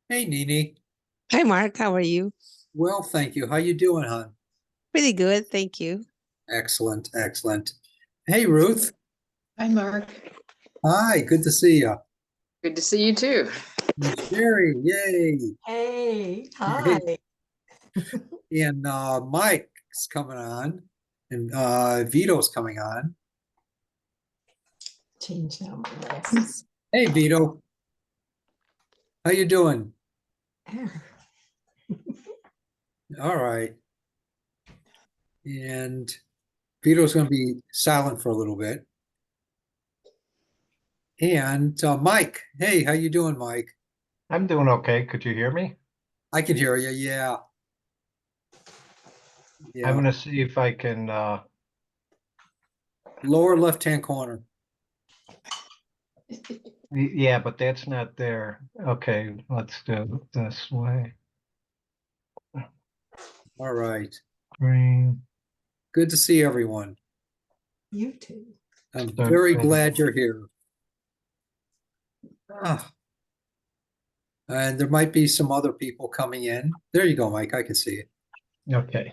Hey, Nini. Hi, Mark. How are you? Well, thank you. How you doing, hon? Pretty good, thank you. Excellent, excellent. Hey, Ruth. Hi, Mark. Hi, good to see you. Good to see you too. And Sherry, yay. Hey, Hey, hi. and Mike's coming on, and Vito's coming on. Change now my glasses. Hey, Vito. How you doing? All right. And Vito's going to be silent for a little bit. And Mike, hey, how you doing, Mike? I'm doing okay. Could you hear me? I can hear you. Yeah, I'm yeah. gonna see if I can, Lower left-hand corner. yeah, but that's not there. Okay, let's do it this way. All right. Green. Good to see everyone. You too. I'm Start very thing. glad you're here. Ah, and there might be some other people coming in. There you go, Mike. I can see it. Okay.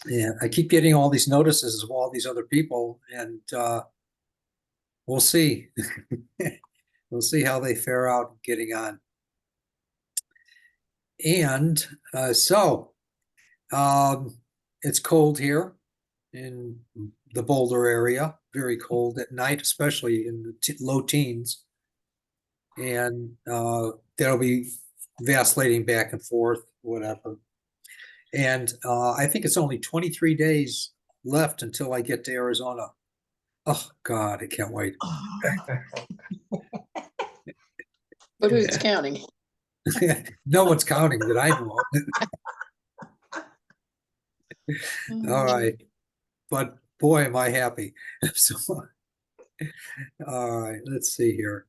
Yeah, I keep getting all these notices of all these other people, and we'll see. We'll see how they fare out getting on. And um, it's cold here in the Boulder area, very cold at night, especially in the low teens. And that'll be vacillating back and forth, whatever. And I think it's only 23 days left until I get to Arizona. Oh God, I can't wait. But who's counting? No one's counting that I know of. All right. But boy, am I happy. So, all right, let's see here.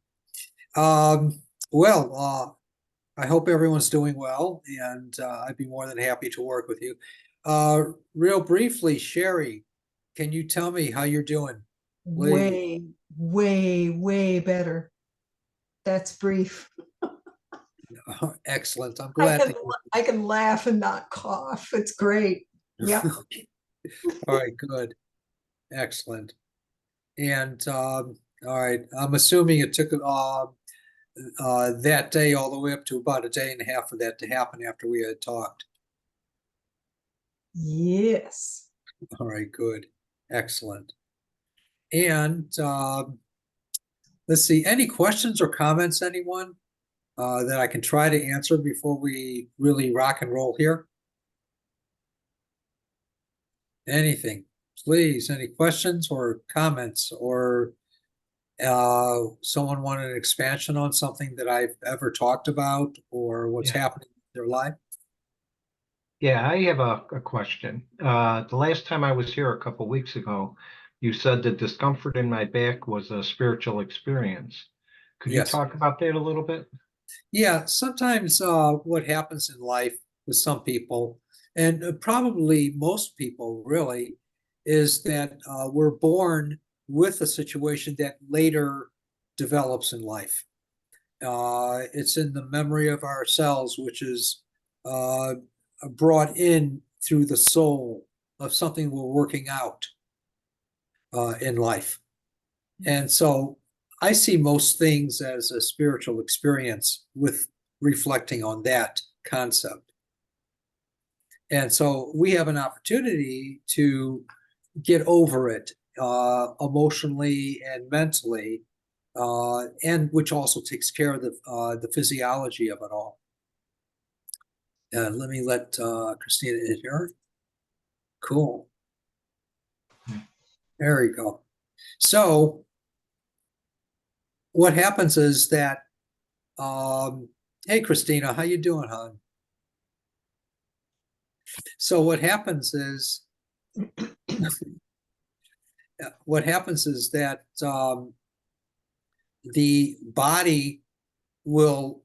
Um, I hope everyone's doing well, and I'd be more than happy to work with you. Real briefly, Sherry, can you tell me how you're doing? Lady, Way, way better. That's brief. excellent. I'm I glad can to hear. I can laugh and not cough. It's great. Yep. All right, good. Excellent. And all right, I'm assuming it took that day all the way up to about a day and a half for that to happen after we had talked. Yes. All right, good. Excellent. And let's see, any questions or comments, anyone, that I can try to answer before we really rock and roll here? Anything, please, any questions or comments, or someone wanted an expansion on something that I've ever talked about or what's Yeah. happening in their life? Yeah, I have a question. The last time I was here a couple weeks ago, you said the discomfort in my back was a spiritual experience. Could you Yes. talk about that a little bit? Yeah, sometimes what happens in life with some people, and probably most people really, is that we're born with a situation that later develops in life. It's in the memory of our cells, which is uh, brought in through the soul of something we're working out in life. And so I see most things as a spiritual experience with reflecting on that concept. And so we have an opportunity to get over it emotionally and mentally, and which also takes care of the physiology of it all. Let me let Christina in here. Cool. There we go. So what happens is that, hey, Christina, how you doing, hon? So what happens is that the body will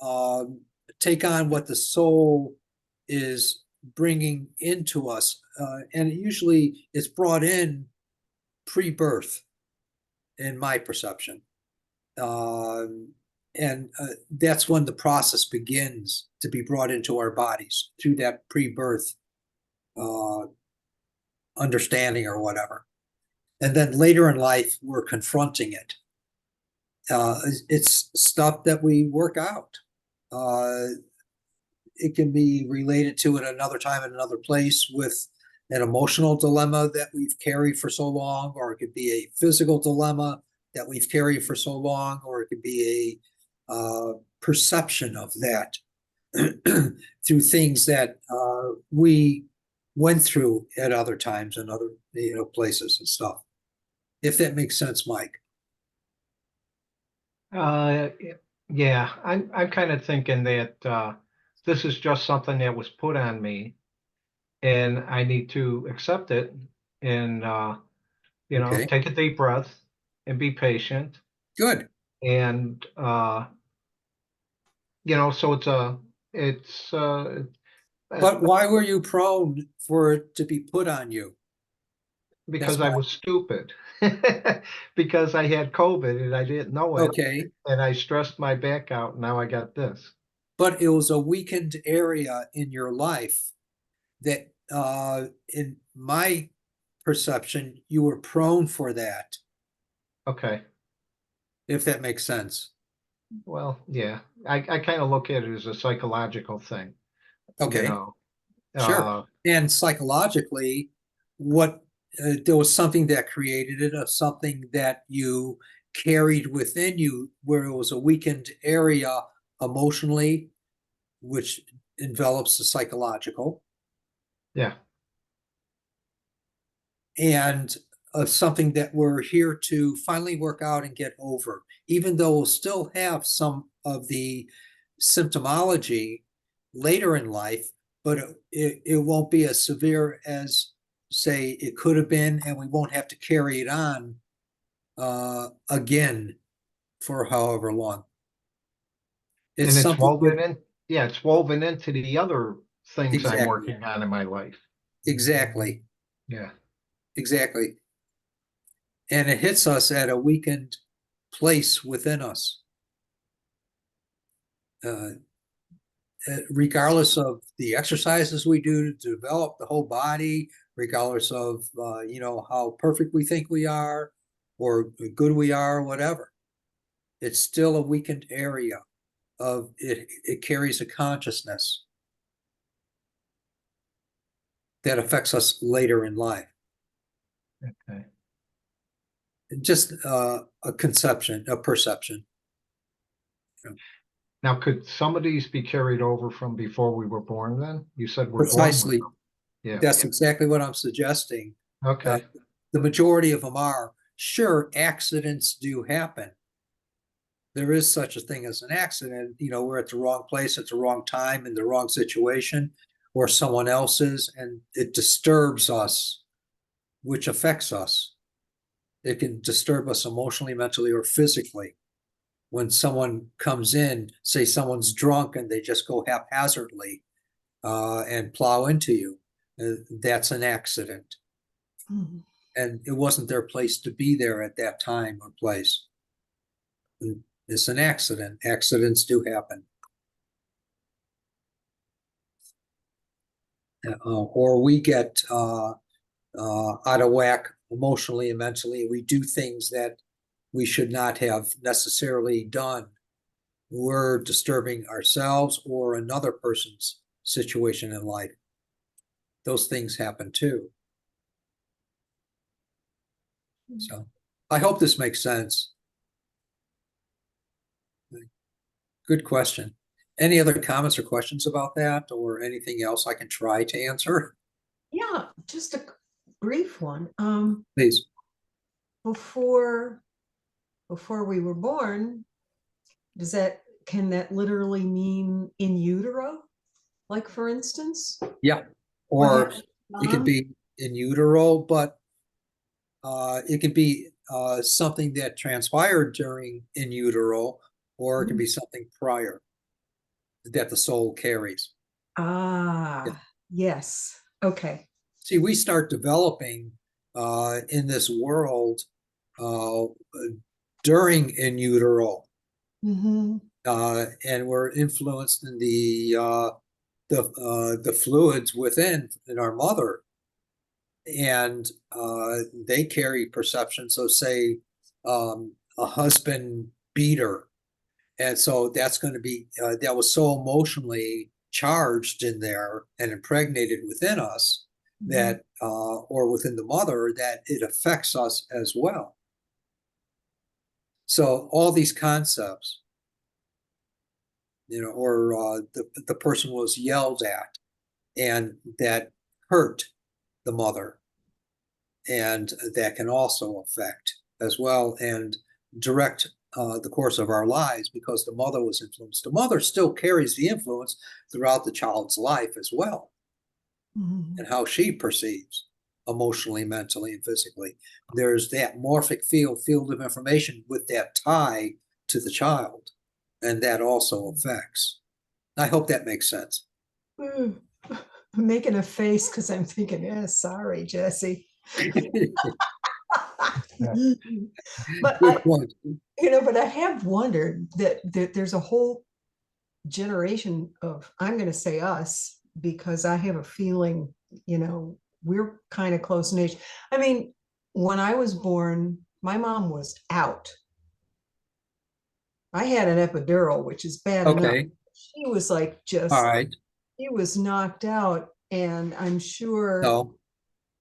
um, take on what the soul is bringing into us, and usually it's brought in pre-birth, in my perception. Um, that's when the process begins to be brought into our bodies through that pre-birth understanding or whatever. And then later in life, we're confronting it. It's stuff that we work out. It can be related to at another time in another place with an emotional dilemma that we've carried for so long, or it could be a physical dilemma that we've carried for so long, or it could be a perception of that through things that we went through at other times and other places and stuff. If that makes sense, Mike. Yeah, I'm kind of thinking that this is just something that was put on me, and I need to accept it and Okay. take a deep breath and be patient. Good. And so it's But why were you prone for it to be put on you? because That's I was stupid. Because I had COVID and I didn't know it, okay. and I stressed my back out. Now I got this. But it was a weakened area in your life that, in my perception, you were prone for that, Okay. if that makes sense. Well, yeah, I kind of look at it as a psychological thing, Okay. Sure. Uh, And psychologically, there was something that created it, or something that you carried within you where it was a weakened area emotionally, which envelops the psychological, yeah, and something that we're here to finally work out and get over, even though we'll still have some of the symptomology later in life, but it won't be as severe as, say, it could have been, and we won't have to carry it on again for however long. It's and it's something woven in. Yeah, it's woven into the other things I'm exactly, working on in my life. exactly, Yeah. exactly. And it hits us at a weakened place within us. Regardless of the exercises we do to develop the whole body, regardless of how perfect we think we are or good we are, whatever, it's still a weakened area of it. It carries a consciousness that affects us later in life. Okay. Just a perception. Now, could some of these be carried over from before we were born then? You said we're born with Precisely. them. Yeah. That's exactly what I'm suggesting. Okay. The majority of them are. Sure, accidents do happen. There is such a thing as an accident. We're at the wrong place at the wrong time in the wrong situation, or someone else's, and it disturbs us, which affects us. It can disturb us emotionally, mentally, or physically. When someone comes in, say someone's drunk and they just go haphazardly and plow into you, that's an accident. Mhm. And it wasn't their place to be there at that time or place. It's an accident. Accidents do happen. Or we get out of whack emotionally and mentally. We do things that we should not have necessarily done. We're disturbing ourselves or another person's situation in life. Those things happen too. So I hope this makes sense. Good question. Any other comments or questions about that, or anything else I can try to answer? Yeah, just a brief one. Please. Before we were born, can that literally mean in utero? Like, for instance? Yeah. What Or happened? it could be in utero, but it could be something that transpired during in utero, or it can be something prior that the soul carries. Yeah. Yes. Okay. See, we start developing in this world during in utero. Mhm. And we're influenced in the fluids within in our mother, and they carry perception. So, say a husband beat her, and so that's going to be that was so emotionally charged in there and impregnated within us that, or within the mother, that it affects us as well. So all these concepts, or the person was yelled at, and that hurt the mother, and that can also affect as well and direct the course of our lives, because the mother was influenced. The mother still carries the influence throughout the child's life as well, Mhm. and how she perceives emotionally, mentally, and physically. There's that morphic field of information with that tie to the child, and that also affects. I hope that makes sense. Ooh, I'm making a face because I'm thinking, yeah, sorry, Jesse. But Good point. but I have wondered that there's a whole generation of, I'm going to say us, because I have a feeling, we're kind of close in age. I mean, when I was born, my mom was out. I had an epidural, which is bad enough. Okay. She was like All just, right. she was knocked out. And I'm sure, No.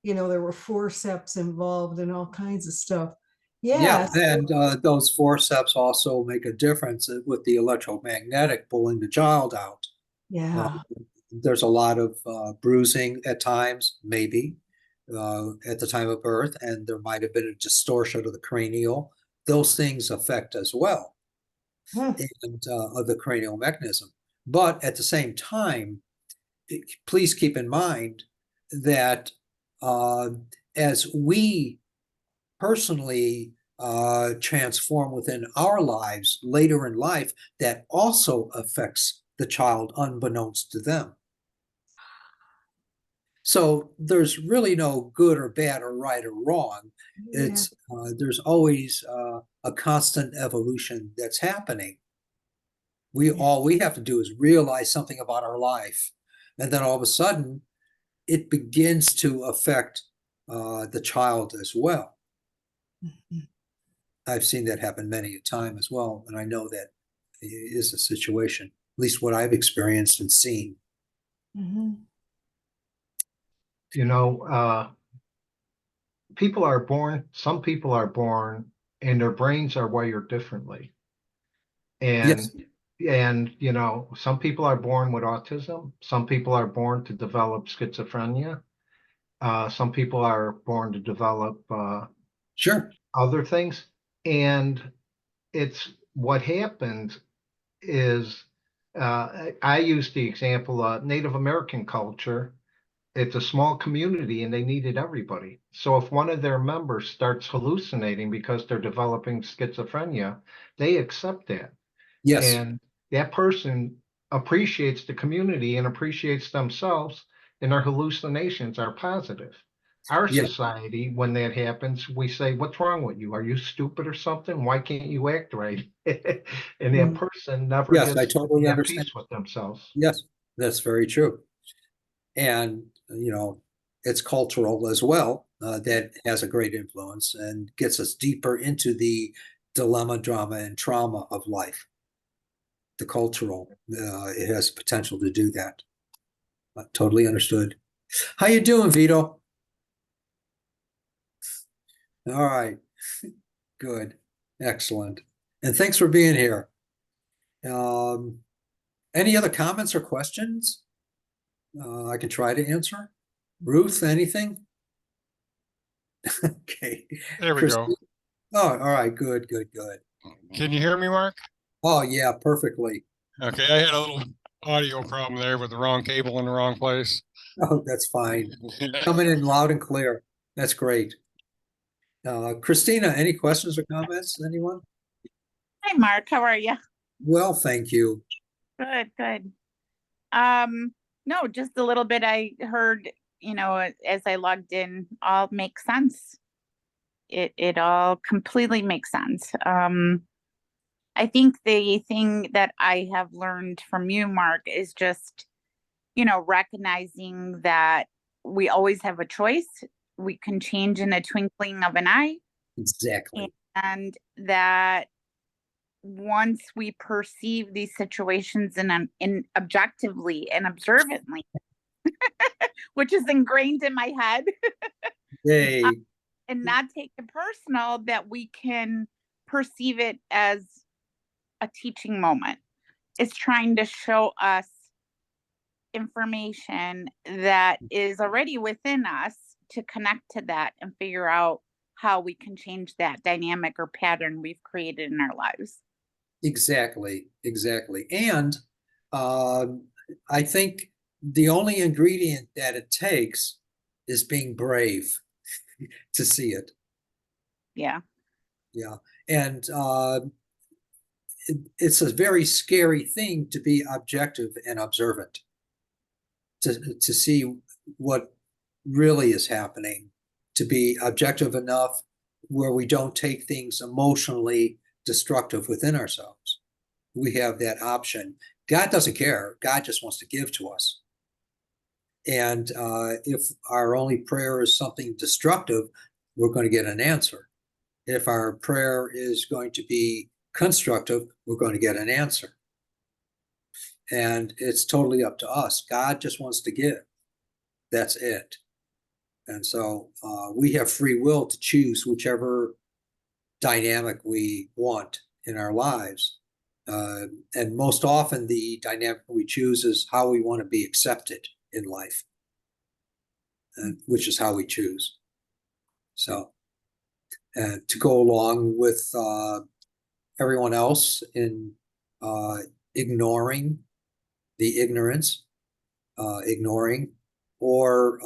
there were forceps involved and all kinds of stuff. Yeah, Yeah. and those forceps also make a difference with the electromagnetic pulling the child out. Uh, Yeah. there's a lot of bruising at times, maybe at the time of birth, and there might have been a distortion of the cranial. Those things affect as well, Hmm. and of the cranial mechanism. But at the same time, please keep in mind that uh, as we personally transform within our lives later in life, that also affects the child unbeknownst to them. So there's really no good or bad or right or wrong. Yeah. It's there's always a constant evolution that's happening. All we have to do is realize something about our life, and then all of a sudden it begins to affect the child as well. Mhm. I've seen that happen many a time as well, and I know that is a situation, at least what I've experienced and seen. Mhm. You know, some people are born and their brains are wired differently. Yes, And some people are born with autism. Some people are born to develop schizophrenia. Some people are born to develop sure. other things. And it's what happened is I use the example of Native American culture. It's a small community and they needed everybody. So if one of their members starts hallucinating because they're developing schizophrenia, they accept that. Yes, And that person appreciates the community and appreciates themselves, and their hallucinations are positive. Our yeah, society, when that happens, we say, "What's wrong with you? Are you stupid or something? Why can't you act right?" And that Mm. person never yes, I gets to totally be at understand. peace with themselves. Yes, that's very true. And, it's cultural as well, that has a great influence and gets us deeper into the dilemma, drama, and trauma of life. The cultural, it has potential to do that. Totally understood. How you doing, Vito? All right, good, excellent, and thanks for being here. Um, any other comments or questions I can try to answer? Ruth, anything? Okay, There we go. Christine. Oh, all right, good, good, good. Can you hear me, Mark? Oh, yeah, perfectly. Okay, I had a little audio problem there with the wrong cable in the wrong place. Oh, that's fine. Coming in loud and clear. That's great. Christina, any questions or comments? Anyone? Hi, Mark. How are you? Well, thank you. Good, good. Um, no, just a little bit I heard, as I logged in, all makes sense. It all completely makes sense. I think the thing that I have learned from you, Mark, is just, recognizing that we always have a choice. We can change in a twinkling of an eye, Exactly. and that once we perceive these situations in objectively and observantly, which is ingrained in my head, Yay. and not take it personal, that we can perceive it as a teaching moment. It's trying to show us information that is already within us to connect to that and figure out how we can change that dynamic or pattern we've created in our lives. Exactly. Exactly. And I think the only ingredient that it takes is being brave to see it. Yeah. Yeah. And it's a very scary thing to be objective and observant, to see what really is happening, to be objective enough where we don't take things emotionally destructive within ourselves. We have that option. God doesn't care. God just wants to give to us. And if our only prayer is something destructive, we're going to get an answer. If our prayer is going to be constructive, we're going to get an answer. And it's totally up to us. God just wants to give. That's it. And so we have free will to choose whichever dynamic we want in our lives. And most often the dynamic we choose is how we want to be accepted in life, which is how we choose. So to go along with everyone else in ignoring the ignorance, ignoring, or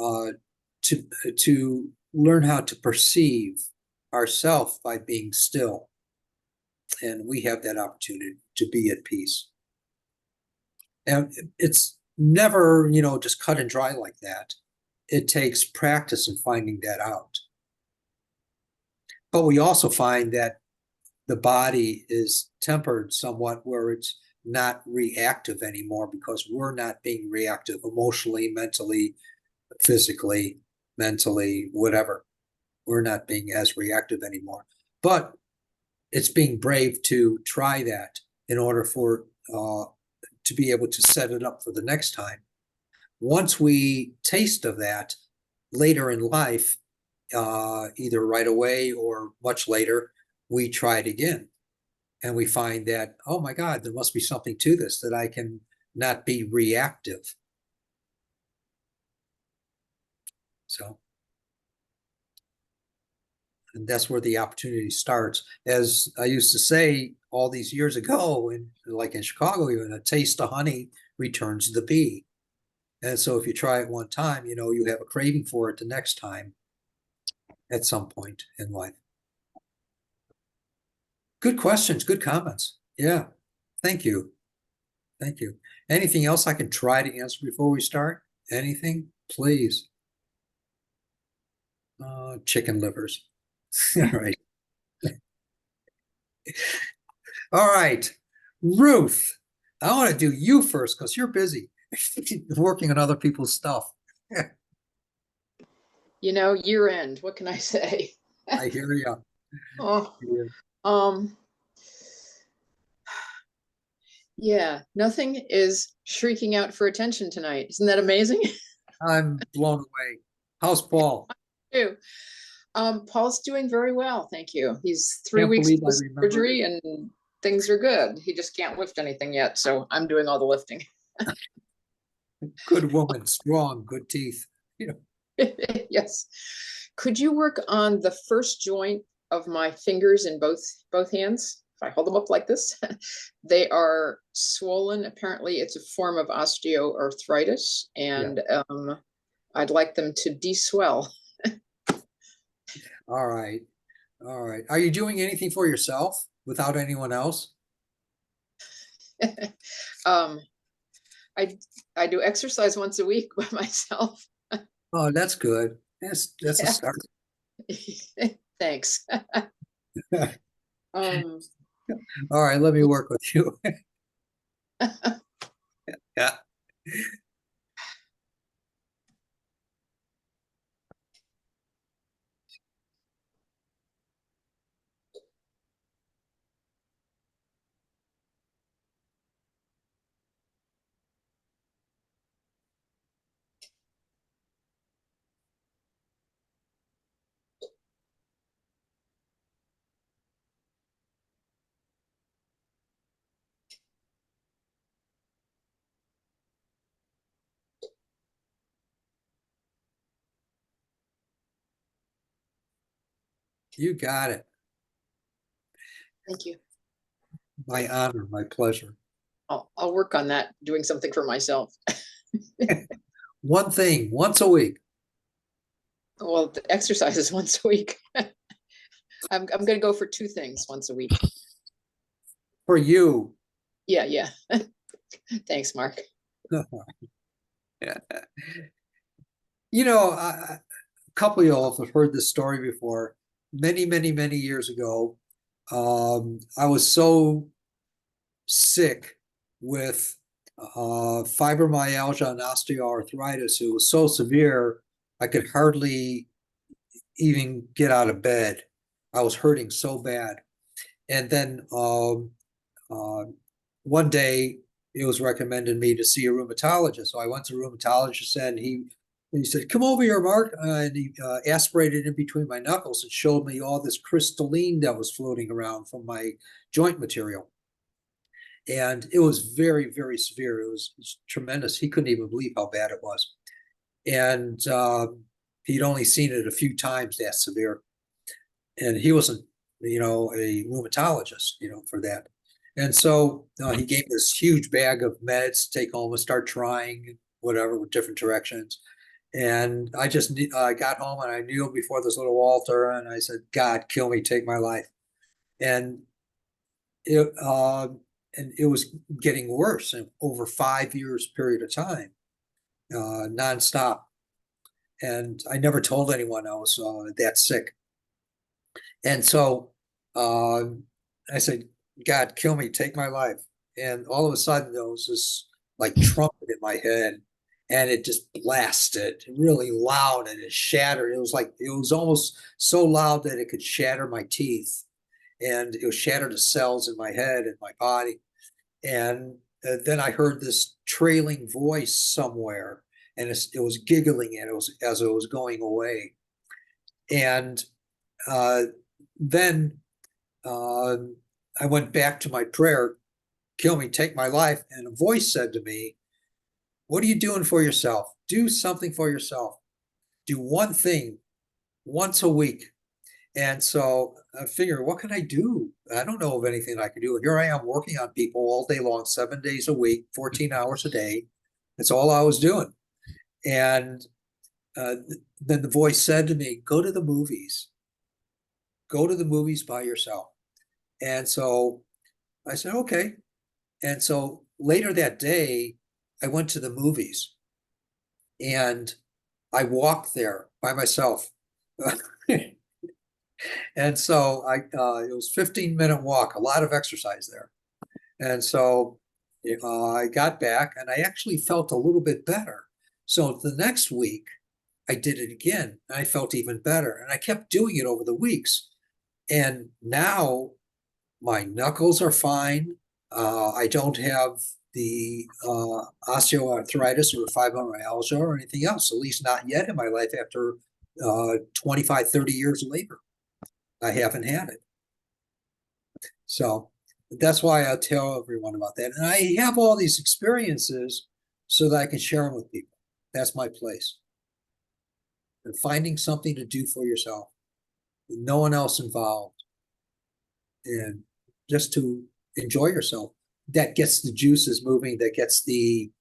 to learn how to perceive ourself by being still. And we have that opportunity to be at peace. And it's never, just cut and dry like that. It takes practice in finding that out. But we also find that the body is tempered somewhat where it's not reactive anymore because we're not being reactive emotionally, mentally, physically, mentally, whatever. We're not being as reactive anymore. But it's being brave to try that in order for to be able to set it up for the next time. Once we taste of that later in life, either right away or much later, we try it again. And we find that, oh my God, there must be something to this, that I can not be reactive. So, and that's where the opportunity starts. As I used to say all these years ago, like in Chicago, even, a taste of honey returns the bee. And so if you try it one time, you have a craving for it the next time at some point in life. Good questions, good comments. Yeah, thank you. Thank you. Anything else I can try to answer before we start? Anything, please? Chicken livers. All right. All right. Ruth, I want to do you first because you're busy working on other people's stuff. Year end, what can I say? I hear you. Oh, yeah, nothing is shrieking out for attention tonight. Isn't that amazing? I'm blown away. How's Paul? Too. Paul's doing very well, thank you. He's 3 Can't weeks believe I post remembered surgery it. and things are good. He just can't lift anything yet, so I'm doing all the lifting. Good woman, strong, good teeth. Yes. Could you work on the first joint of my fingers in both hands? If I hold them up like this, they are swollen. Apparently, it's a form of osteoarthritis, and I'd like them to de-swell. All right. All right. Are you doing anything for yourself without anyone else? I do exercise once a week by myself. Oh, that's good. That's a start. Thanks. All right, let me work with you. Yeah. You got it. Thank you. My honor, my pleasure. I'll work on that, doing something for myself. One thing, once a week. Well, the exercise is once a week. I'm gonna go for 2 things once a week. For you. Yeah, yeah. Thanks, Mark. Yeah. You know, a couple of y'all have heard this story before. Many, many, many years ago, I was so sick with fibromyalgia and osteoarthritis. It was so severe, I could hardly even get out of bed. I was hurting so bad. And then uh, one day it was recommended me to see a rheumatologist. So I went to a rheumatologist and he said, "Come over here, Mark." And he aspirated in between my knuckles and showed me all this crystalline that was floating around from my joint material. And it was very, very severe. It was tremendous. He couldn't even believe how bad it was. And he'd only seen it a few times that severe. And he wasn't, a rheumatologist, for that. And so he gave me this huge bag of meds to take home and start trying whatever with different directions. And I just got home and I kneeled before this little altar and I said, "God, kill me, take my life." And it was getting worse in over 5 years period of time, nonstop. And I never told anyone I was that sick. And so I said, "God, kill me, take my life." And all of a sudden, there was this like trumpet in my head, and it just blasted really loud and it shattered. It was almost so loud that it could shatter my teeth, and it would shatter the cells in my head and my body. And then I heard this trailing voice somewhere, and it was giggling, and it was as it was going away. And uh, then uh, I went back to my prayer, "Kill me, take my life." And a voice said to me, "What are you doing for yourself? Do something for yourself. Do one thing once a week." And so I figured, what can I do? I don't know of anything I can do. And here I am working on people all day long, 7 days a week, 14 hours a day. That's all I was doing. And then the voice said to me, "Go to the movies. Go to the movies by yourself." And so I said, "Okay." And so later that day, I went to the movies and I walked there by myself. And so it was 15-minute walk, a lot of exercise there. And so I got back and I actually felt a little bit better. So the next week I did it again and I felt even better. And I kept doing it over the weeks. And now my knuckles are fine. I don't have the osteoarthritis or fibromyalgia or anything else, at least not yet in my life after 25, 30 years later. I haven't had it. So that's why I tell everyone about that. And I have all these experiences so that I can share them with people. That's my place. And finding something to do for yourself with no one else involved and just to enjoy yourself. That gets the juices moving, that gets the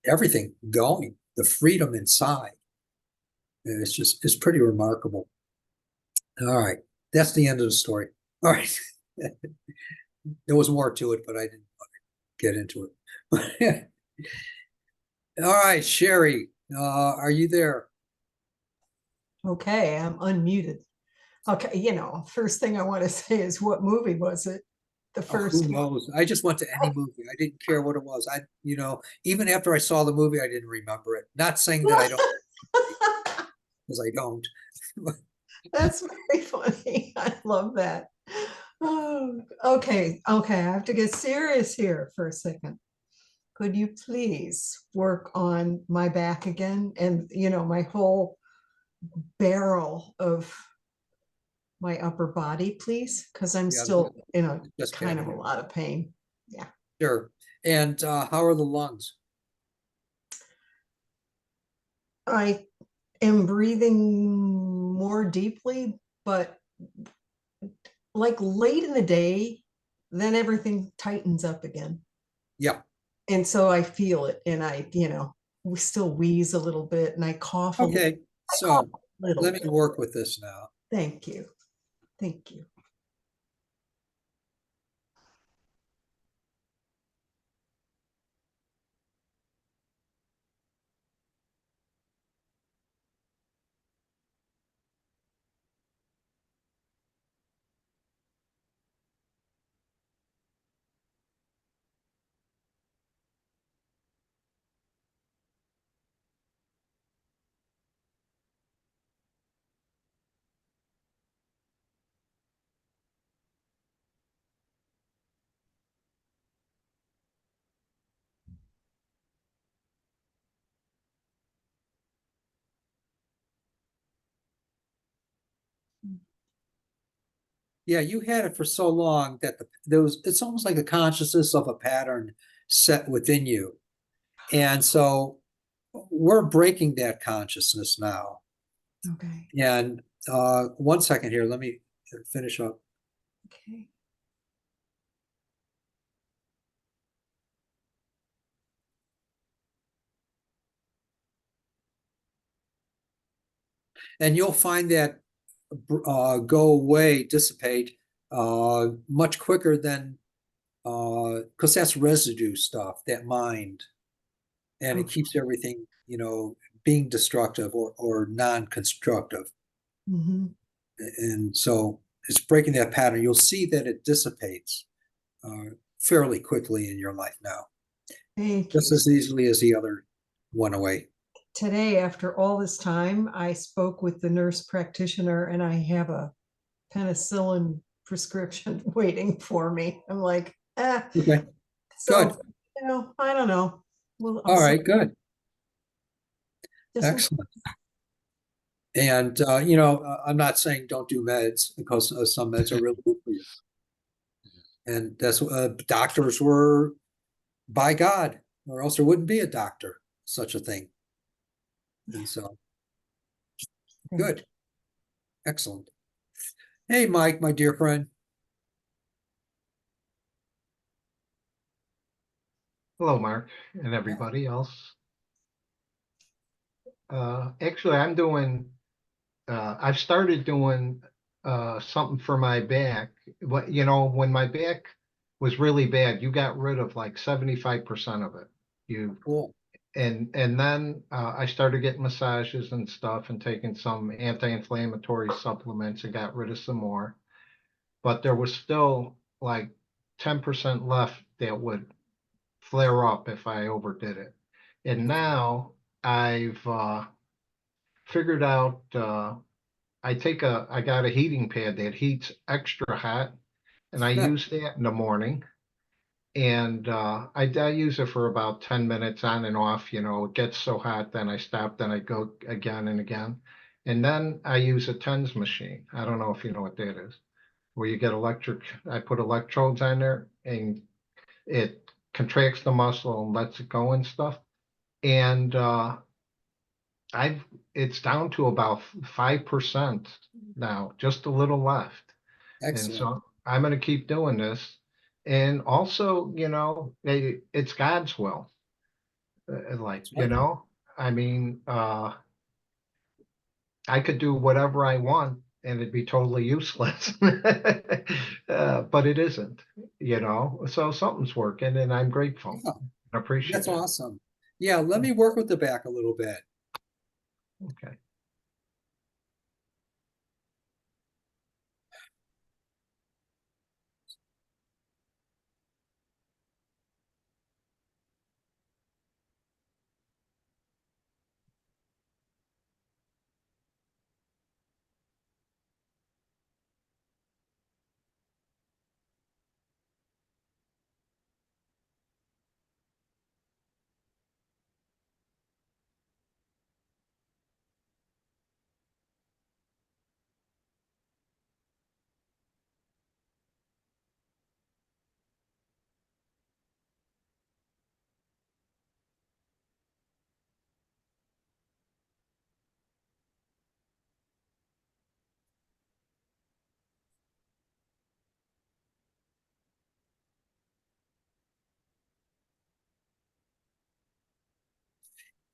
everything going, the freedom inside. And it's pretty remarkable. All right. That's the end of the story. All right. There was more to it, but I didn't want to get into it. All right, Sherry, are you there? Okay, I'm unmuted. Okay, first thing I want to say is what movie was it? The Oh, first who one. knows? I just went to any movie. I didn't care what it was. Even after I saw the movie, I didn't remember it. Not saying that I don't, because I don't. That's very funny. I love that. Oh, okay, okay. I have to get serious here for a second. Could you please work on my back again and, my whole barrel of my upper body, please? Because I'm Yeah, still in a just kind of a cavity. lot of pain. Yeah. Sure. And how are the lungs? I am breathing more deeply, but like late in the day, then everything tightens up again. Yeah. And so I feel it, and we still wheeze a little bit, and I cough a little. Okay. I cough So a little let me bit. work with this now. Thank you. Thank you. Yeah, you had it for so long that it's almost like a consciousness of a pattern set within you. And so we're breaking that consciousness now. Okay. And 1 second here, let me finish up. Okay. And you'll find that go away, dissipate much quicker than because that's residue stuff, that mind, and it Okay. keeps everything, being destructive or non-constructive. Mhm. And so it's breaking that pattern. You'll see that it dissipates fairly quickly in your life now, Thank just you. as easily as the other went away. Today, after all this time, I spoke with the nurse practitioner, and I have a penicillin prescription waiting for me. I'm like, Okay, good. so, I don't know. Well, I'll All see. right, good. Just Excellent. And, I'm not saying don't do meds because some meds are really good for you. And that's doctors were by God, or else there wouldn't be a doctor, such a thing. And so, good. Excellent. Hey, Mike, my dear friend. Hello, Mark, and everybody else. Actually, I've started doing something for my back. When my back was really bad, you got rid of like 75% of it. You Cool. and then I started getting massages and stuff and taking some anti-inflammatory supplements and got rid of some more. But there was still like 10% left that would flare up if I overdid it. And now I've figured out I got a heating pad that heats extra hot, and I use that in the morning. And I use it for about 10 minutes on and off. It gets so hot, then I stop, then I go again and again. And then I use a TENS machine. I don't know if you know what that is, where you get I put electrodes on there and it contracts the muscle and lets it go and stuff. And I've it's down to about 5% now, just a little left. And Excellent. so I'm going to keep doing this. And also, it's God's will. Like, That's right. I mean, I could do whatever I want and it'd be totally useless. But it isn't, so something's working and I'm grateful. Yeah, I that's appreciate it. awesome. Yeah, let me work with the back a little bit. Okay.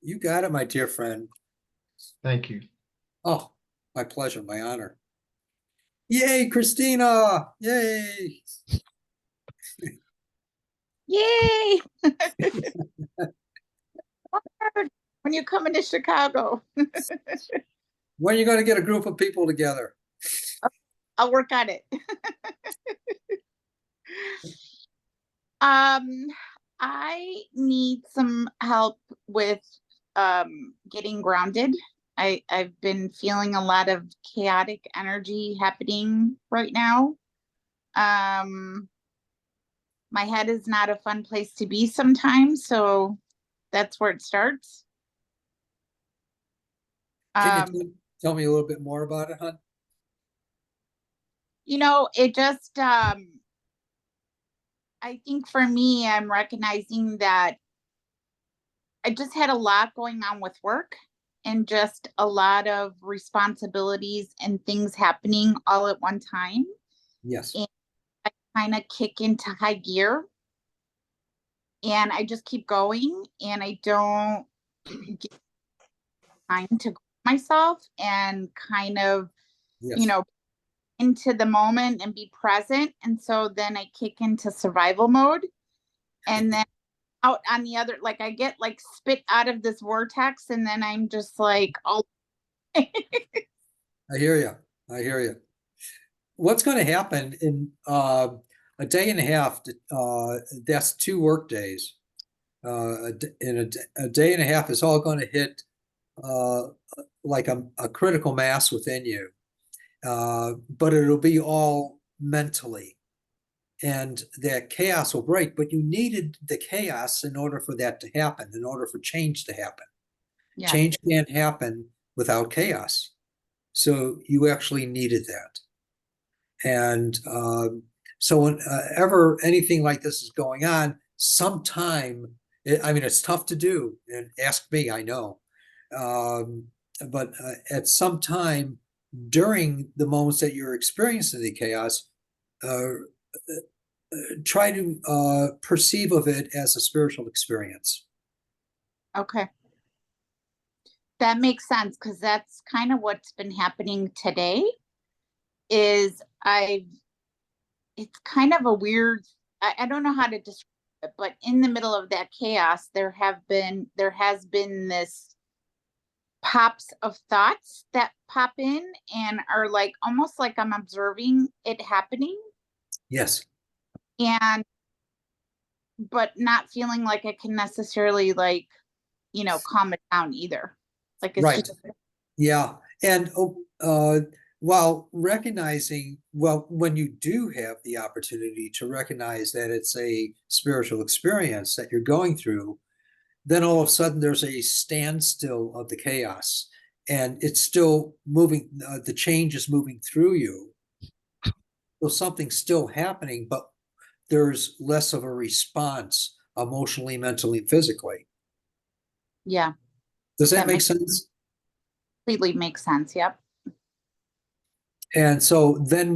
You got it, my dear friend. Thank you. Oh, my pleasure, my honor. Yay, Christina! Yay! Yay! When you come into Chicago, When are you going to get a group of people together? I'll work on it. Um, I need some help with getting grounded. I've been feeling a lot of chaotic energy happening right now. My head is not a fun place to be sometimes, so that's where it starts. Can Um, you tell me a little bit more about it, hon? it just I think for me, I'm recognizing that I just had a lot going on with work and just a lot of responsibilities and things happening all at one time. Yes. And I kind of kick into high gear and I just keep going and I don't get time to myself and kind of, Yes. into the moment and be present. And so then I kick into survival mode and then out on the other, like I get like spit out of this vortex and then I'm just like, oh. I hear you. I hear you. What's going to happen in a day and a half? That's 2 work days. In a day and a half is all going to hit like a critical mass within you, but it'll be all mentally, and that chaos will break. But you needed the chaos in order for that to happen, in order for change to happen. Yeah. Change can't happen without chaos. So you actually needed that. And so whenever anything like this is going on, sometime, I mean, it's tough to do, and ask me, I know. But at some time during the moments that you're experiencing the chaos, uh, try to perceive of it as a spiritual experience. Okay. That makes sense because that's kind of what's been happening today is it's kind of a weird, I don't know how to describe it, but in the middle of that chaos, there has been this pops of thoughts that pop in and are like almost like I'm observing it happening Yes. and but not feeling like I can necessarily like, calm it down either. Like it's Right. just Yeah. And while recognizing, well, when you do have the opportunity to recognize that it's a spiritual experience that you're going through, then all of a sudden there's a standstill of the chaos, and it's still moving. The change is moving through you. So something's still happening, but there's less of a response emotionally, mentally, physically. yeah, Does that that make makes sense? completely makes sense. Yep. And so then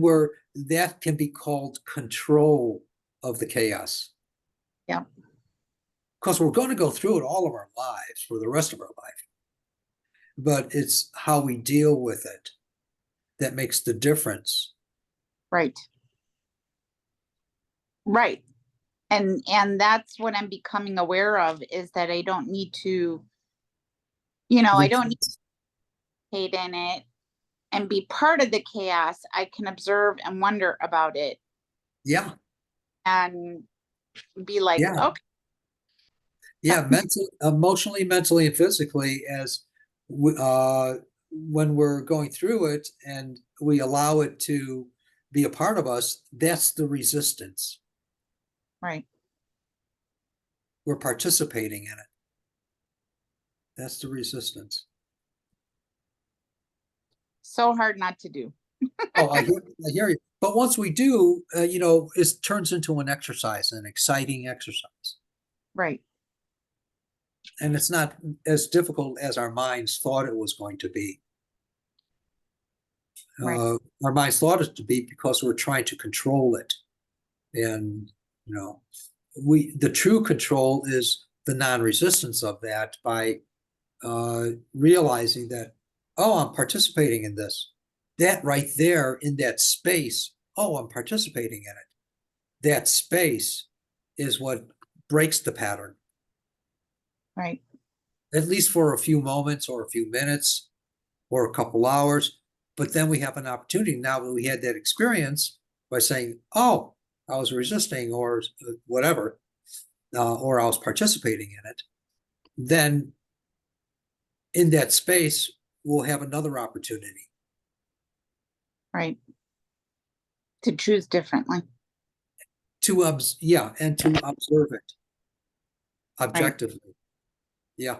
that can be called control of the chaos. Yep. Because we're going to go through it all of our lives for the rest of our life. But it's how we deal with it that makes the difference. Right. Right. And that's what I'm becoming aware of is that I don't need to, I don't need to hate in it and be part of the chaos. I can observe and wonder about it Yeah. and be like, Yeah. okay. Yeah. Emotionally, mentally, and physically, when we're going through it and we allow it to be a part of us, that's the resistance. Right. We're participating in it. That's the resistance. So hard not to do. Oh, I hear you. But once we do, it turns into an exercise, an exciting exercise. Right. And it's not as difficult as our minds thought it was going to be. Right. Our minds thought it to be because we're trying to control it. And, the true control is the non-resistance of that by realizing that, oh, I'm participating in this. That right there in that space, oh, I'm participating in it. That space is what breaks the pattern, Right. at least for a few moments or a few minutes or a couple hours. But then we have an opportunity now that we had that experience by saying, oh, I was resisting or whatever, or I was participating in it. Then in that space, we'll have another opportunity. Right. To choose differently. And to observe it objectively. Yeah.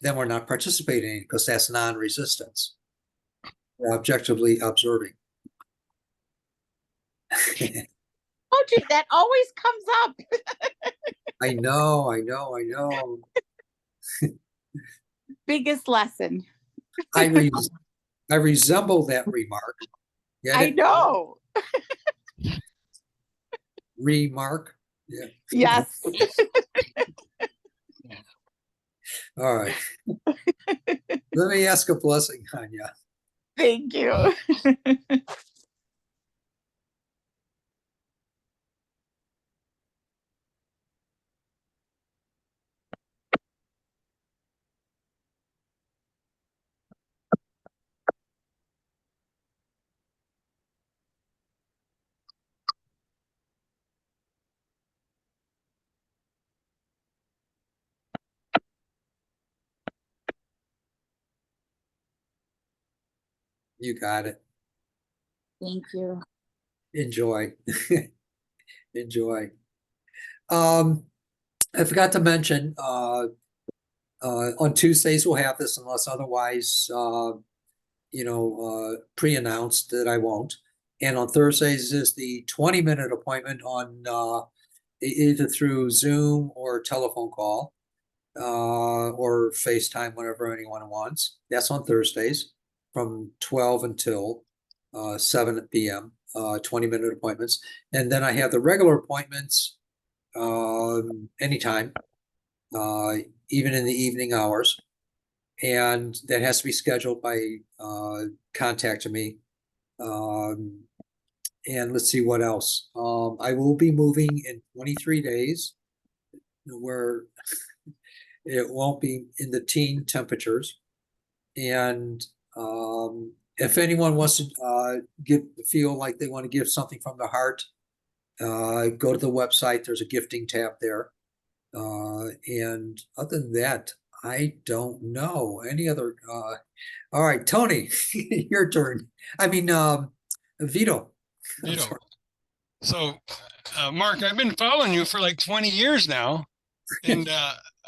Then we're not participating because that's non-resistance. We're objectively observing. Oh, gee, that always comes up. I know. Biggest lesson. I resemble that remark. Get I it? know. Remark. Yeah. Yes. All right. Let me ask a blessing on you. Thank you. You got it. Thank you. Enjoy. Enjoy. I forgot to mention, on Tuesdays we'll have this unless otherwise, pre-announced that I won't. And on Thursdays is the 20-minute appointment on either through Zoom or telephone call or FaceTime, whenever anyone wants. That's on Thursdays from 12 until 7 p.m., 20-minute appointments. And then I have the regular appointments anytime, even in the evening hours. And that has to be scheduled by contacting me. And let's see what else. I will be moving in 23 days where it won't be in the teen temperatures. And if anyone wants to feel like they want to give something from the heart, go to the website. There's a gifting tab there. And other than that, I don't know any other. All right, Tony, your turn. I mean, Vito. I'm Vito. sorry. So, Mark, I've been following you for like 20 years now, and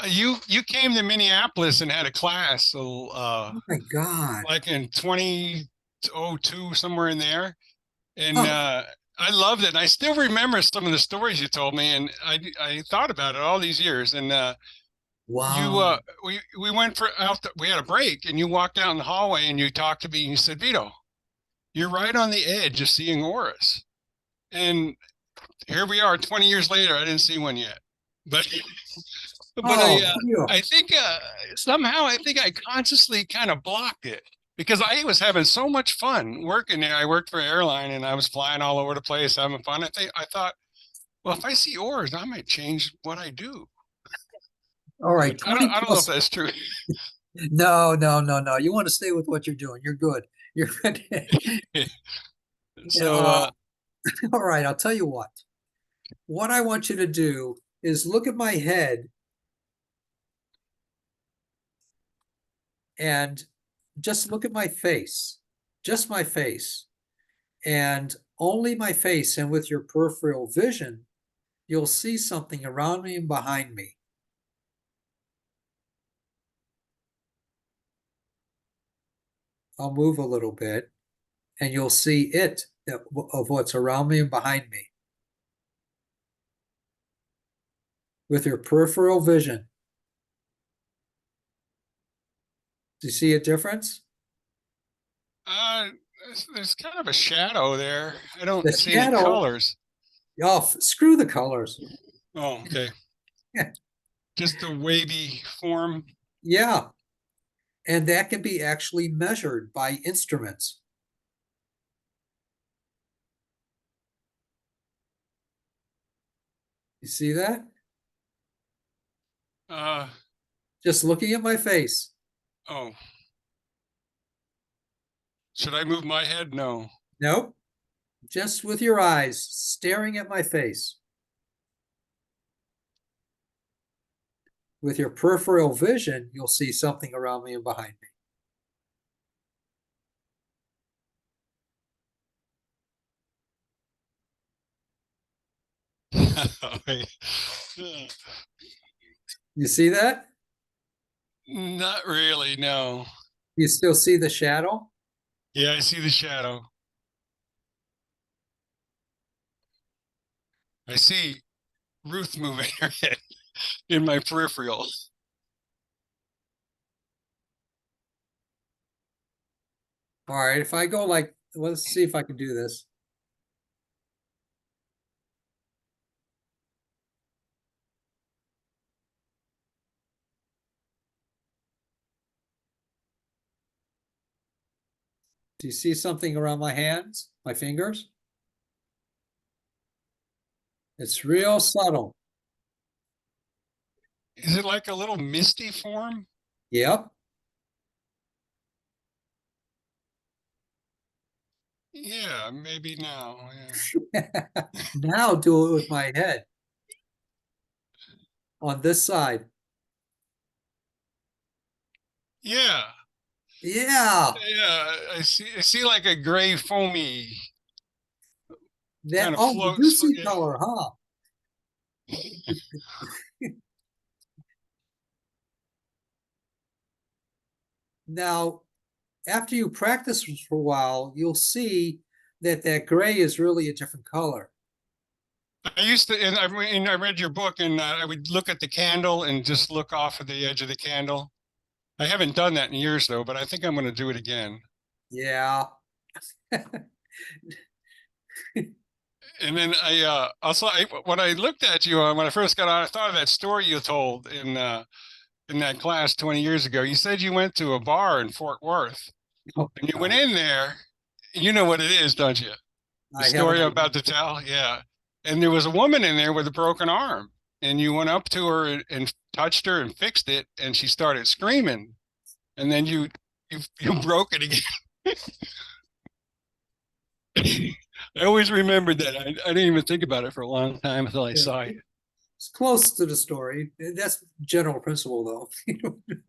you came to Minneapolis and had a class, so Oh my God. like in 2002, somewhere in there, and Oh. I loved it. And I still remember some of the stories you told me, and I thought about it all these years. And Wow. we went for we had a break, and you walked out in the hallway and you talked to me and you said, Vito, you're right on the edge of seeing auras. And here we are 20 years later. I didn't see one yet, but Vito. I think somehow I think I consciously kind of blocked it because I was having so much fun working there. I worked for an airline and I was flying all over the place, having fun. I thought, well, if I see auras, I might change what I do. All right, I 20 don't know if plus. that's true. No. You want to stay with what you're doing. You're good. You're good. So All right, I'll tell you what. What I want you to do is look at my head and just look at my face, just my face, and only my face. And with your peripheral vision, you'll see something around me and behind me. I'll move a little bit and you'll see it of what's around me and behind me. With your peripheral vision. Do you see a difference? there's kind of a shadow there. I don't The see any shadow. colors. Oh, screw the colors. Oh, okay. Just a wavy form. Yeah. And that can be actually measured by instruments. You see that? Uh, Just looking at my face. oh. Should I move my head? No. Nope. Just with your eyes staring at my face. With your peripheral vision, you'll see something around me and behind me. Wait. You see that? Not really, no. You still see the shadow? Yeah, I see the shadow. I see Ruth moving her head in my peripheral. All right, if I go like, let's see if I can do this. Do you see something around my hands, my fingers? It's real subtle. Is it like a little misty form? Yep. Yeah, maybe now. Yeah. Now do it with my head on this side. Yeah. Yeah, Yeah. I see like a gray foamy that, kind of oh, you do floats. see Yeah. color, huh? Now, after you practice for a while, you'll see that that gray is really a different color. I used to, and I read your book, and I would look at the candle and just look off of the edge of the candle. I haven't done that in years though, but I think I'm going to do it again. Yeah. And then when I looked at you when I first got on, I thought of that story you told in that class 20 years ago. You said you went to a bar in Fort Worth, Oh, and you went God. in there. You know what it is, don't you? The I have story an I'm about to tell. Yeah. And there was a woman in there with a broken arm, and you went up to her and touched her and fixed it, and she started screaming, and then you broke it again. I always remembered that. I didn't even think about it for a long time until I saw you. It's close to the story. That's general principle, though.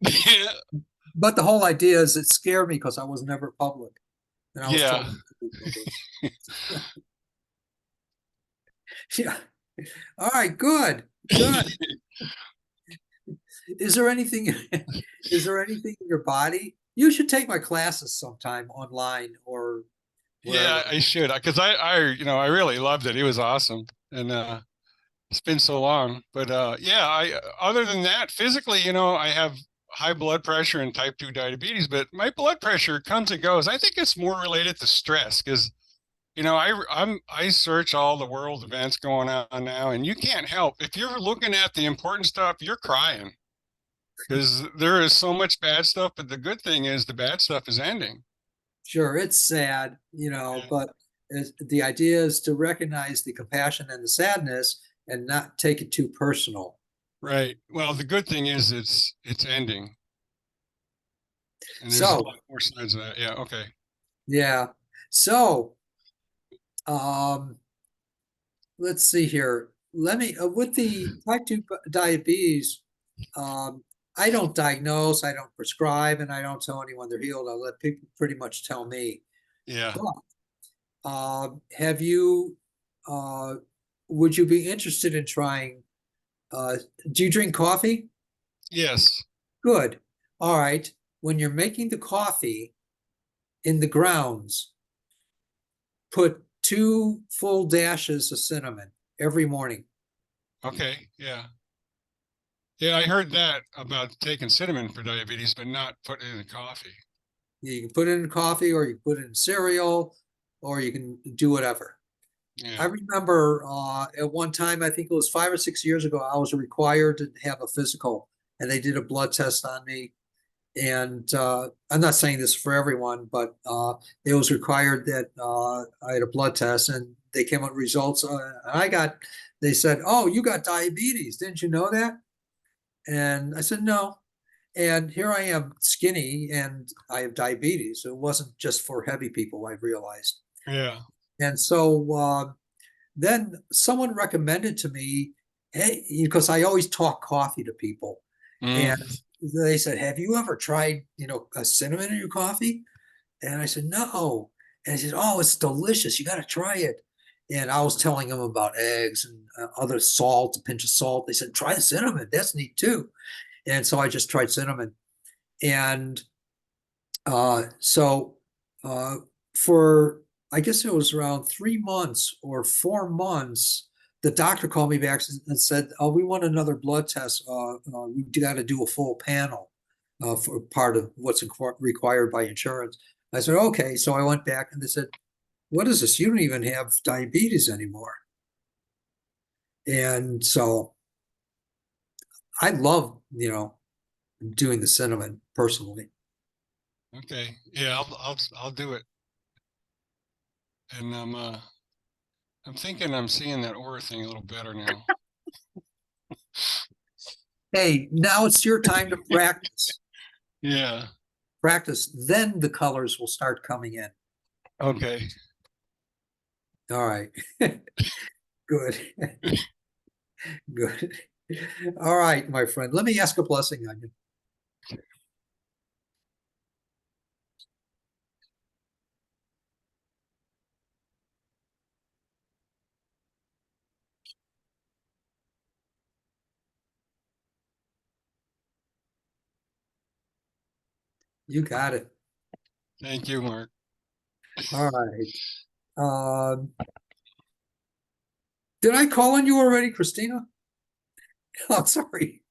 Yeah. But the whole idea is it scared me because I was never public, and I was Yeah. told not to be public. Yeah. All right. Good. Good. Is there anything? Is there anything in your body? You should take my classes sometime online or Yeah, wherever. I should, because I really loved it. It was awesome, and it's been so long. But yeah, other than that, physically, I have high blood pressure and type 2 diabetes, but my blood pressure comes and goes. I think it's more related to stress because I search all the world events going on now, and you can't help if you're looking at the important stuff, you're crying because there is so much bad stuff. But the good thing is the bad stuff is ending. Sure, it's sad, but the idea is to recognize the compassion and the sadness and not take it too personal. Right. Well, the good thing is it's ending. And there's a So, lot more sides of that. Yeah. Okay. yeah. So, um, let's see here. Let me, with the type 2 diabetes, I don't diagnose, I don't prescribe, and I don't tell anyone they're healed. I let people pretty much tell me. Yeah. But have you, would you be interested in trying, do you drink coffee? Yes. Good. All right. When you're making the coffee in the grounds, put 2 full dashes of cinnamon every morning. Okay. Yeah. Yeah. I heard that about taking cinnamon for diabetes, but not putting it in the coffee. You can put it in coffee or you can put it in cereal or you can do whatever. I Yeah. remember at one time, I think it was 5 or 6 years ago, I was required to have a physical, and they did a blood test on me. And I'm not saying this for everyone, but it was required that I had a blood test, and they came out with results. They said, "Oh, you got diabetes. Didn't you know that?" And I said, "No." And here I am, skinny, and I have diabetes. It wasn't just for heavy people, I realized. Yeah. And so then someone recommended to me, hey, because I always talk coffee to people, Mm. and they said, "Have you ever tried, a cinnamon in your coffee?" And I said, "No." And he said, "Oh, it's delicious. You got to try it." And I was telling them about eggs and other salt, a pinch of salt. They said, "Try the cinnamon. That's neat too." And so I just tried cinnamon. And so uh, for, I guess it was around 3 months or 4 months, the doctor called me back and said, "Oh, we want another blood test. We got to do a full panel for part of what's required by insurance." I said, "Okay." So I went back and they said, "What is this? You don't even have diabetes anymore." And so I love, doing the cinnamon personally. Okay. Yeah, I'll do it. And I'm thinking I'm seeing that aura thing a little better now. Hey, now it's your time to practice. Yeah. Practice, then the colors will start coming in. Okay. All right. Good. Good. All right, my friend. Let me ask a blessing on you. You got it. Thank you, Mark. All right. Um, did I call on you already, Christina? Oh, sorry.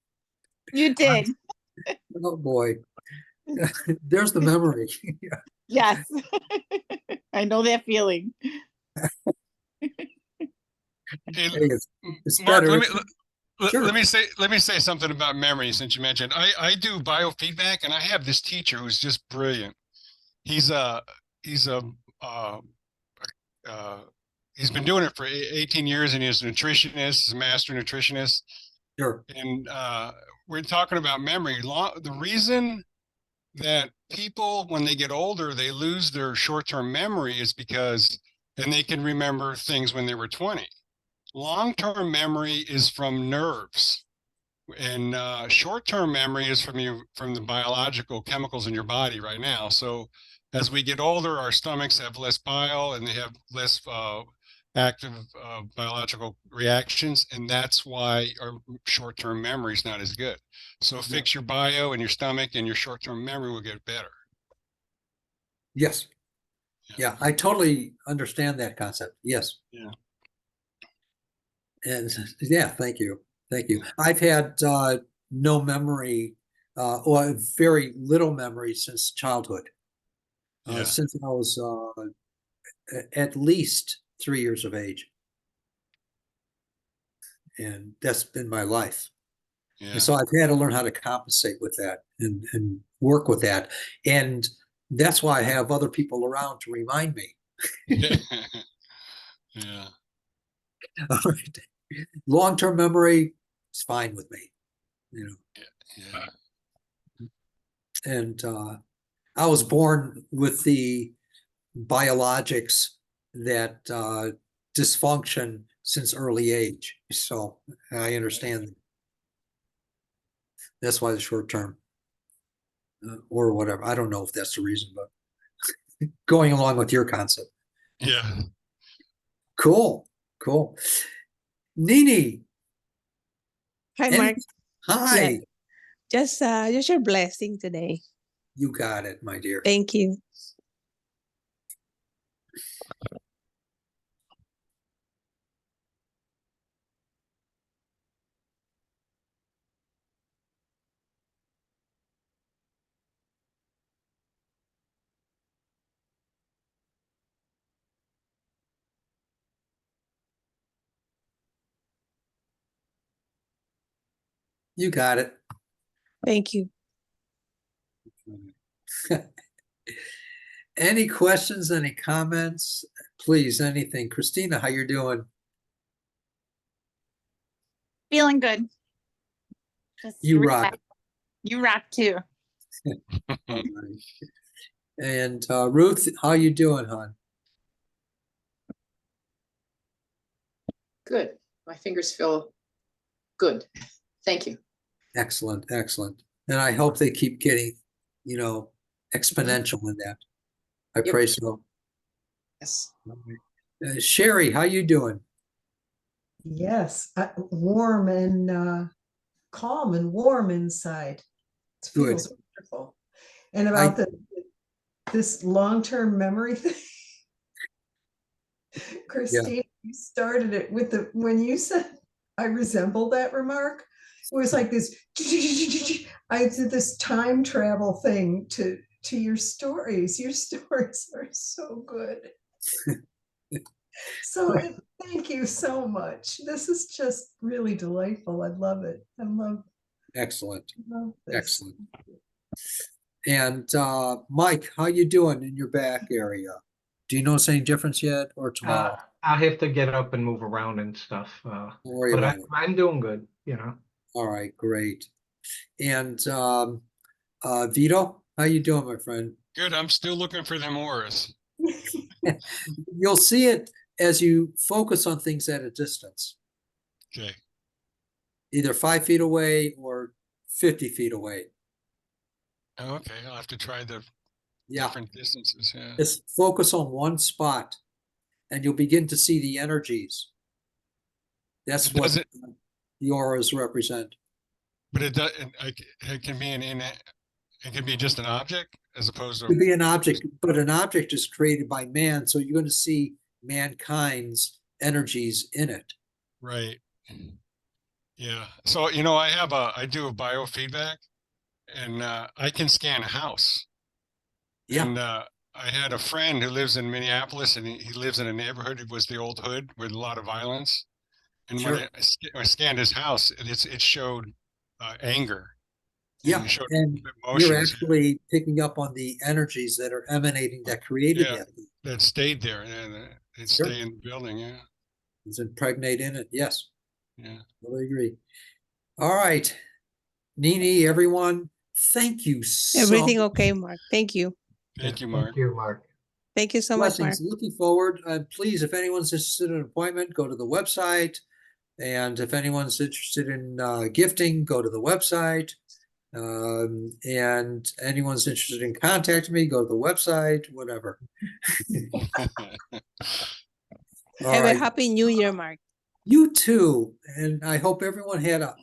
You did. Oh boy. There's the memory. Yes. I know that feeling. Hey, Hey, it's Mark, better. Sure. let me say something about memory since you mentioned. I do biofeedback, and I have this teacher who's just brilliant. He's a he's a uh, uh, he's been doing it for 18 years, and he's a nutritionist, he's a master nutritionist. Sure. And we're talking about memory. The reason that people, when they get older, they lose their short-term memory is because, and they can remember things when they were 20. Long-term memory is from nerves, and short-term memory is from the biological chemicals in your body right now. So as we get older, our stomachs have less bile and they have less active biological reactions, and that's why our short-term memory is not as good. So fix your bio and your stomach, and your short-term memory will get better. Yes. Yeah, I totally understand that concept. Yes. Yeah. And yeah, thank you. Thank you. I've had no memory, or very little memory since childhood. Yeah. Since I was at least 3 years of age. And that's been my life. Yeah. And so I've had to learn how to compensate with that and work with that. And that's why I have other people around to remind me. Yeah. Yeah. All right. Long-term memory is fine with me, you know. Yeah. And I was born with the biologics that dysfunction since early age. So I understand. That's why the short term or whatever. I don't know if that's the reason, but going along with your concept. Yeah. Cool. Cool. Nini. Hi, Any, Mark. Yeah, hi. just your blessing today. You got it, my dear. Thank you. You got it. Thank you. Any questions, any comments? Please, anything. Christina, how you doing? Feeling good. Just You relax. rock. You rock too. All right. And Ruth, how you doing, hon? Good. My fingers feel good. Thank you. Excellent, excellent. And I hope they keep getting, exponential in that. I Yep. pray so. Yes. Sherry, how you doing? Yes, warm and calm and warm inside. It Good. feels wonderful. And about this long-term memory thing, Christine, you started it with when you said I resemble that remark. It was like this. I did this time travel thing to your stories. Your stories are so good. So thank you so much. This is just really delightful. I love it. Excellent, this. excellent. And Mike, how you doing in your back area? Do you notice any difference yet, or tomorrow? I'll have to get up and move around and stuff. Don't worry But about it. I'm doing good, All right, great. And Vito, how you doing, my friend? Good. I'm still looking for them auras. You'll see it as you focus on things at a distance, Okay. either 5 feet away or 50 feet away. Okay. I'll have to try the Yeah, different distances. Yeah. just focus on one spot and you'll begin to see the energies. That's It what doesn't- the auras represent. But it does. It can be it can be just an object as opposed It could to be an object, but an object is created by man, so you're going to see mankind's energies in it. right. Yeah. So I do a biofeedback, and I can scan a house. Yeah, And I had a friend who lives in Minneapolis, and he lives in a neighborhood. It was the old hood with a lot of violence. And sure. when I scanned his house, it showed anger. Yeah, It showed and you're emotions. actually picking up on the energies that are emanating that created Yeah. that. That stayed there, and it Sure. stay in the building. Yeah. It's impregnate in it. Yes, Yeah. totally agree. All right, Nini, everyone, thank you so Everything much. okay, Mark? Thank you. Thank you, Mark. Thank you, Mark. Thank you so much, Mark. Blessings. Looking forward. Please, if anyone's interested in an appointment, go to the website. And if anyone's interested in gifting, go to the website. And anyone's interested in contacting me, go to the website, whatever. All Have a right. happy New Year, Mark. You too. And I hope everyone had a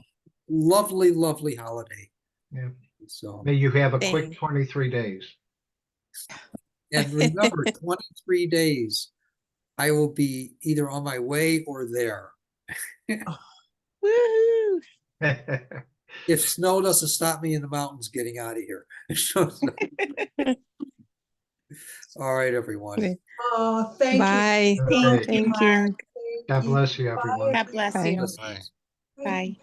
lovely, lovely holiday. Yeah. So, May you have a Thank quick you. 23 days. and remember, 23 days, I will be either on my way or there. Woohoo! If snow doesn't stop me in the mountains getting out of here. All right, everyone. Okay. Oh, thank Bye. Okay. Thank you. you. God bless you, Bye, everyone. God bless Bye. you. Bye. Bye.